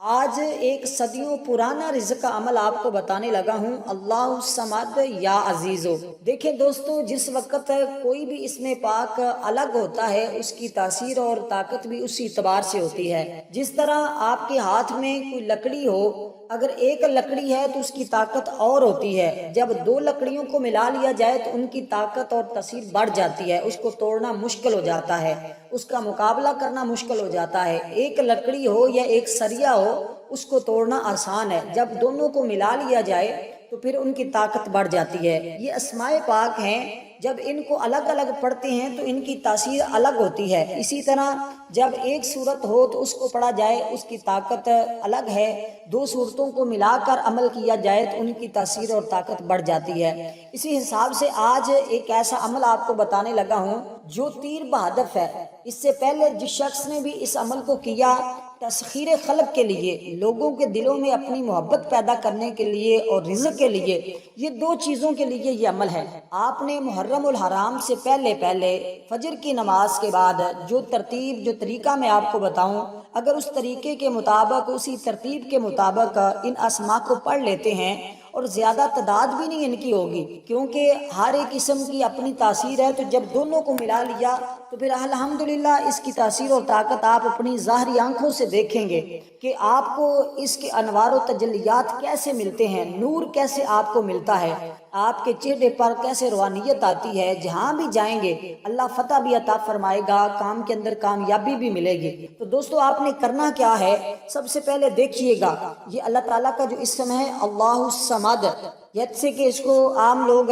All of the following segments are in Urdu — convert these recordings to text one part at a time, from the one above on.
آج ایک صدیوں پرانا رزق کا عمل آپ کو بتانے لگا ہوں، اللہ الصمد یا عزیزو۔ دیکھیں دوستو، جس وقت کوئی بھی اس میں پاک الگ ہوتا ہے، اس کی تاثیر اور طاقت بھی اسی اعتبار سے ہوتی ہے۔ جس طرح آپ کے ہاتھ میں کوئی لکڑی ہو، اگر ایک لکڑی ہے تو اس کی طاقت اور ہوتی ہے، جب دو لکڑیوں کو ملا لیا جائے تو ان کی طاقت اور تاثیر بڑھ جاتی ہے، اس کو توڑنا مشکل ہو جاتا ہے، اس کا مقابلہ کرنا مشکل ہو جاتا ہے۔ ایک لکڑی ہو یا ایک سریا ہو، اس کو توڑنا آسان ہے، جب دونوں کو ملا لیا جائے تو پھر ان کی طاقت بڑھ جاتی ہے۔ یہ اسماء پاک ہیں، جب ان کو الگ الگ پڑھتے ہیں تو ان کی تاثیر الگ ہوتی ہے۔ اسی طرح جب ایک صورت ہو تو اس کو پڑھا جائے، اس کی طاقت الگ ہے، دو صورتوں کو ملا کر عمل کیا جائے تو ان کی تاثیر اور طاقت بڑھ جاتی ہے۔ اسی حساب سے آج ایک ایسا عمل آپ کو بتانے لگا ہوں جو تیر بہدف ہے۔ اس سے پہلے جس شخص نے بھی اس عمل کو کیا، تسخیر خلق کے لیے، لوگوں کے دلوں میں اپنی محبت پیدا کرنے کے لیے اور رزق کے لیے، یہ دو چیزوں کے لیے یہ عمل ہے۔ آپ نے محرم الحرام سے پہلے فجر کی نماز کے بعد جو ترتیب، جو طریقہ میں آپ کو بتاؤں، اگر اس طریقے کے مطابق، اسی ترتیب کے مطابق ان اسماء کو پڑھ لیتے ہیں، اور زیادہ تعداد بھی نہیں ان کی ہوگی، کیونکہ ہر ایک قسم کی اپنی تاثیر ہے، تو جب دونوں کو ملا لیا تو پھر الحمدللہ اس کی تاثیر اور طاقت آپ اپنی ظاہری آنکھوں سے دیکھیں گے کہ آپ کو اس کے انوار و تجلیات کیسے ملتے ہیں، نور کیسے آپ کو ملتا ہے، آپ کے چہرے پر کیسے روحانیت آتی ہے۔ جہاں بھی جائیں گے اللہ فتح بھی عطا فرمائے گا، کام کے اندر کامیابی بھی ملے گی۔ تو دوستو، آپ نے کرنا کیا ہے، سب سے پہلے دیکھیے گا یہ اللہ تعالیٰ کا جو اسم ہے اللہ الصمد، جیسے کہ اس کو عام لوگ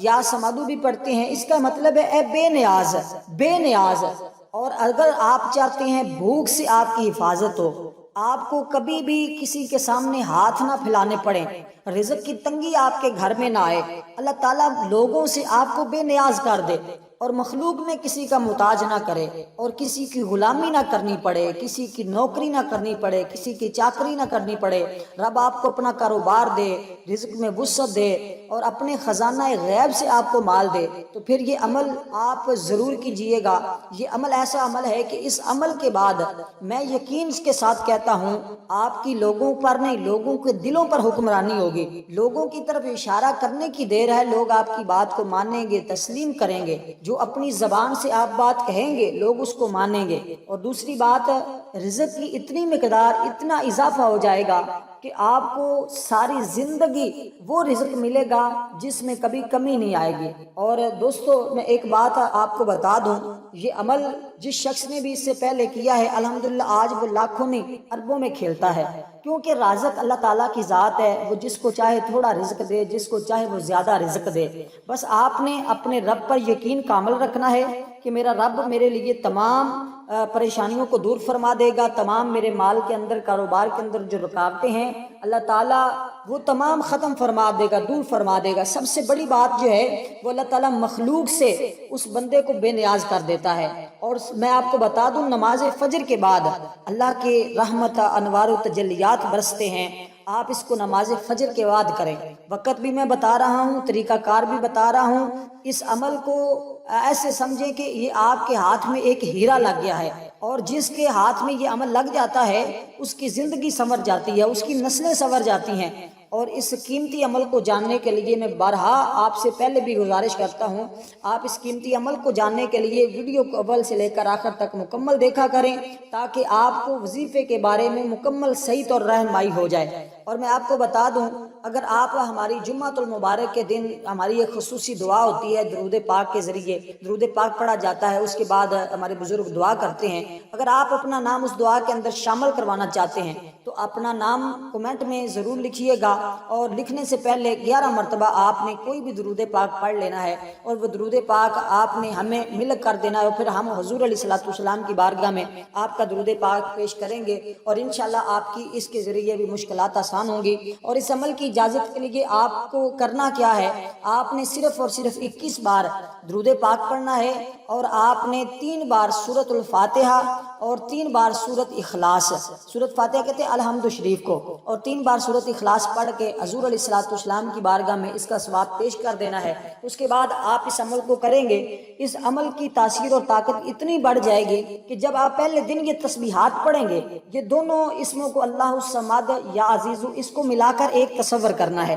یا سمادو بھی پڑھتے ہیں، اس کا مطلب ہے اے بے نیاز، بے نیاز۔ اور اگر آپ چاہتے ہیں بھوک سے آپ کی حفاظت ہو، آپ کو کبھی بھی کسی کے سامنے ہاتھ نہ پھیلانے پڑے، رزق کی تنگی آپ کے گھر میں نہ آئے، اللہ تعالیٰ لوگوں سے آپ کو بے نیاز کر دے اور مخلوق میں کسی کا محتاج نہ کرے، اور کسی کی غلامی نہ کرنی پڑے، کسی کی نوکری نہ کرنی پڑے، کسی کی چاکری نہ کرنی پڑے، رب آپ کو اپنا کاروبار دے، رزق میں وسعت دے، اور اپنے خزانہ غیب سے آپ کو مال دے، تو پھر یہ عمل آپ ضرور کیجئے گا۔ یہ عمل ایسا عمل ہے کہ اس عمل کے بعد میں یقین کے ساتھ کہتا ہوں آپ کی لوگوں پر نہیں، لوگوں کے دلوں پر حکمرانی ہوگی۔ لوگوں کی طرف اشارہ کرنے کی دیر ہے، لوگ آپ کی بات کو مانیں گے، تسلیم کریں گے، جو اپنی زبان سے آپ بات کہیں گے لوگ اس کو مانیں گے۔ اور دوسری بات، رزق کی اتنی مقدار، اتنا اضافہ ہو جائے گا کہ آپ کو ساری زندگی وہ رزق ملے گا جس میں کبھی کمی نہیں آئے گی۔ اور دوستو، میں ایک بات آپ کو بتا دوں، یہ عمل جس شخص نے بھی اس سے پہلے کیا ہے، الحمدللہ آج وہ لاکھوں نہیں اربوں میں کھیلتا ہے، کیونکہ رازق اللہ تعالیٰ کی ذات ہے، وہ جس کو چاہے تھوڑا رزق دے، جس کو چاہے وہ زیادہ رزق دے۔ بس آپ نے اپنے رب پر یقین کامل رکھنا ہے کہ میرا رب میرے لیے تمام پریشانیوں کو دور فرما دے گا، تمام میرے مال کے اندر، کاروبار کے اندر جو رکاوٹیں ہیں اللہ تعالیٰ وہ تمام ختم فرما دے گا، دور فرما دے گا۔ سب سے بڑی بات جو ہے وہ اللہ تعالیٰ مخلوق سے اس بندے کو بے نیاز کر دیتا ہے۔ اور میں آپ کو بتا دوں، نماز فجر کے بعد اللہ کے رحمت، انوار و تجلیات برستے ہیں، آپ اس کو نماز فجر کے بعد کریں۔ وقت بھی میں بتا رہا ہوں، طریقہ کار بھی بتا رہا ہوں۔ اس عمل کو ایسے سمجھیں کہ یہ آپ کے ہاتھ میں ایک ہیرا لگ گیا ہے، اور جس کے ہاتھ میں یہ عمل لگ جاتا ہے اس کی زندگی سنور جاتی ہے، اس کی نسلیں سنور جاتی ہیں۔ اور اس قیمتی عمل کو جاننے کے لیے میں بارہا آپ سے پہلے بھی گزارش کرتا ہوں، آپ اس قیمتی عمل کو جاننے کے لیے ویڈیو کو اول سے لے کر آخر تک مکمل دیکھا کریں، تاکہ آپ کو وظیفے کے بارے میں مکمل صحیح طور رہنمائی ہو جائے۔ اور میں آپ کو بتا دوں، اگر آپ ہماری جمعۃ المبارک کے دن ہماری ایک خصوصی دعا ہوتی ہے، درود پاک کے ذریعے درود پاک پڑھا جاتا ہے، اس کے بعد ہمارے بزرگ دعا کرتے ہیں۔ اگر آپ اپنا نام اس دعا کے اندر شامل کروانا چاہتے ہیں تو اپنا نام کمنٹ میں ضرور لکھیے گا، اور لکھنے سے پہلے 11 مرتبہ آپ نے کوئی بھی درود پاک پڑھ لینا ہے، اور وہ درود پاک آپ نے ہمیں مل کر دینا ہے، پھر ہم حضور علیہ الصلوۃ والسلام کی بارگاہ میں آپ کا درود پاک پیش کریں گے، اور انشاءاللہ آپ کی اس کے ذریعے بھی مشکلات آسان ہوں گی۔ اور اس عمل کی اجازت کے لیے آپ کو کرنا کیا ہے، آپ نے صرف اور صرف 21 بار درود پاک پڑھنا ہے، اور آپ نے 3 بار سورۃ الفاتحہ اور 3 بار سورت اخلاص، سورت فاتحہ کہتے ہیں الحمد شریف کو، اور 3 بار سورت اخلاص پڑھ کے حضور علیہ الصلوۃ والسلام کی بارگاہ میں اس کا ثواب پیش کر دینا ہے۔ اس کے بعد آپ اس عمل کو کریں گے، اس عمل کی تاثیر اور طاقت اتنی بڑھ جائے گی کہ جب آپ پہلے دن یہ تسبیحات پڑھیں گے، یہ دونوں اسموں کو اللہ الصمد یا عزیز اس کو ملا کر ایک تصور کرنا ہے،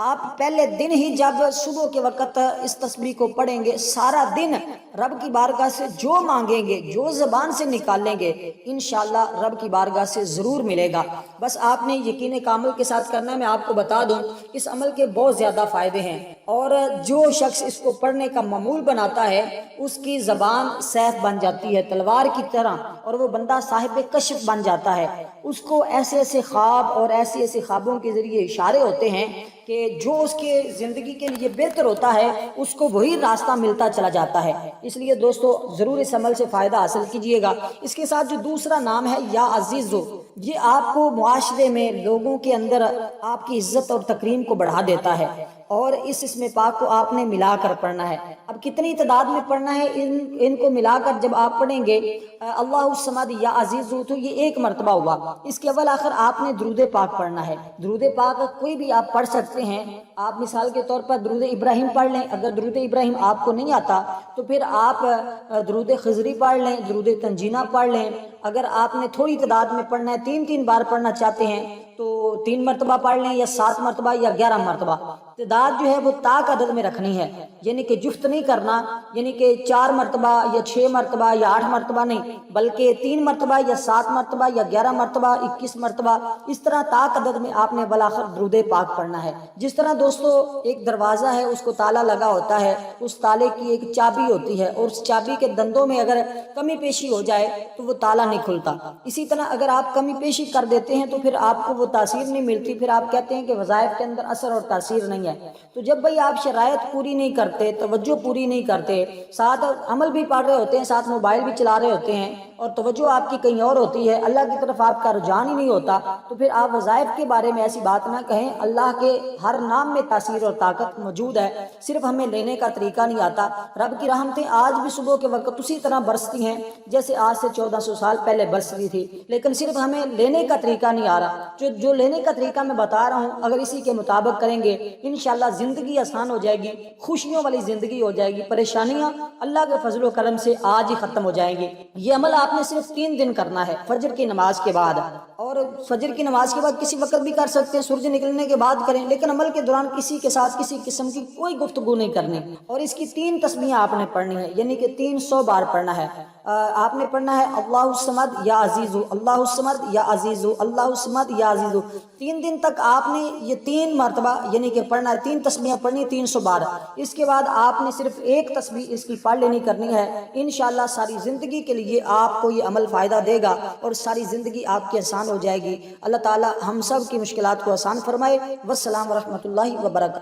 آپ پہلے دن ہی جب صبح کے وقت اس تسبیح کو پڑھیں گے، سارا دن رب کی بارگاہ سے جو مانگیں گے، جو زبان سے نکالیں گے، انشاءاللہ رب کی بارگاہ سے ضرور ملے گا۔ بس آپ نے یقین کامل کے ساتھ کرنا ہے۔ میں آپ کو بتا دوں اس عمل کے بہت زیادہ فائدے ہیں، اور جو شخص اس کو پڑھنے کا معمول بناتا ہے اس کی زبان سیف بن جاتی ہے تلوار کی طرح، اور وہ بندہ صاحب کشف بن جاتا ہے۔ اس کو ایسے ایسے خواب اور ایسے ایسے خوابوں کے ذریعے اشارے ہوتے ہیں کہ جو اس کے زندگی کے لیے بہتر ہوتا ہے اس کو وہی راستہ ملتا چلا جاتا ہے۔ اس لیے دوستو ضرور اس عمل سے فائدہ حاصل کیجئے گا۔ اس کے ساتھ جو دوسرا نام ہے یا عزیزو، یہ آپ کو معاشرے میں لوگوں کے اندر آپ کی عزت اور تکریم کو بڑھا دیتا ہے، اور اس اسم پاک کو آپ نے ملا کر پڑھنا ہے۔ اب کتنی تعداد میں پڑھنا ہے؟ ان کو ملا کر جب آپ پڑھیں گے اللہ الصمد یا عزیزو تو یہ ایک مرتبہ ہوا۔ اس کے اول آخر آپ نے درود پاک پڑھنا ہے۔ درود پاک کوئی بھی آپ پڑھ سکتے ہیں۔ آپ مثال کے طور پر درود ابراہیم پڑھ لیں، اگر درود ابراہیم آپ کو نہیں آتا تو پھر آپ درود خضری پڑھ لیں، درود تنجینہ پڑھ لیں۔ اگر آپ نے تھوڑی تعداد میں پڑھنا ہے، 3 بار پڑھنا چاہتے ہیں تو 3 مرتبہ پڑھ لیں، یا 7 مرتبہ یا 11 مرتبہ۔ تعداد جو ہے وہ تاک عدد میں رکھنی ہے، یعنی کہ جفت نہیں کرنا، یعنی کہ 4 مرتبہ یا 6 مرتبہ یا 8 مرتبہ نہیں، بلکہ 3 مرتبہ یا 7 مرتبہ یا 11 مرتبہ 21 مرتبہ، اس طرح تاک عدد میں آپ نے بالآخر درود پاک پڑھنا ہے۔ جس طرح دوستو ایک دروازہ ہے، اس کو تالا لگا ہوتا ہے، اس تالے کی ایک چابی ہوتی ہے، اور اس چابی کے دندوں میں اگر کمی پیشی ہو جائے تو وہ تالا نہیں کھلتا۔ اسی طرح اگر آپ کمی پیشی کر دیتے ہیں تو پھر آپ کو وہ تاثیر نہیں ملتی، پھر آپ کہتے ہیں کہ وظائف کے اندر اثر اور تاثیر نہیں ہے۔ تو جب بھئی آپ شرائط پوری نہیں کرتے، توجہ پوری نہیں کرتے، ساتھ عمل بھی پڑھ رہے ہوتے ہیں، ساتھ موبائل بھی چلا رہے ہوتے ہیں، اور توجہ آپ کی کہیں اور ہوتی ہے، اللہ کی طرف آپ کا رجحان ہی نہیں ہوتا، تو پھر آپ وظائف کے بارے میں ایسی بات نہ کہیں۔ اللہ کے ہر نام میں تاثیر اور طاقت موجود ہے، صرف ہمیں لینے کا طریقہ نہیں آتا۔ رب کی رحمتیں آج بھی صبح کے وقت اسی طرح برستی ہیں جیسے آج سے 1400 سال پہلے برستی تھی، لیکن صرف ہمیں لینے کا طریقہ نہیں آ رہا۔ جو لینے کا طریقہ میں بتا رہا ہوں، اگر اسی کے مطابق کریں گے انشاءاللہ زندگی آسان ہو جائے گی، خوشیوں والی زندگی ہو جائے گی، پریشانیاں اللہ کے فضل و کرم سے آج ہی ختم ہو جائیں گی۔ یہ عمل آپ نے صرف 3 دن کرنا ہے، فجر کی نماز کے بعد، اور فجر کی نماز کے بعد کسی وقت بھی کر سکتے ہیں، سورج نکلنے کے بعد کریں، لیکن عمل کے دوران کسی کے ساتھ کسی قسم کی کوئی گفتگو نہیں کرنی، اور اس کی 3 تسبیحیں آپ نے پڑھنی ہے، یعنی کہ 300 بار پڑھنا ہے۔ آپ نے پڑھنا ہے اللہ الصمد یا عزیزو، اللہ الصمد یا عزیزو، اللہ الصمد یا عزیزو۔ 3 دن تک آپ نے یہ 3 مرتبہ یعنی کہ پڑھنا ہے، 3 تسبیحیں پڑھنی 300 بار۔ اس کے بعد آپ نے صرف ایک تسبیح اس کی پڑھ لینی کرنی ہے، انشاءاللہ ساری زندگی کے لیے آپ کو یہ عمل فائدہ دے گا، اور ساری زندگی آپ کی آسان ہو جائے گی۔ اللہ تعالی ہم سب کی مشکلات کو آسان فرمائے۔ والسلام ورحمۃ اللہ وبرکاتہ۔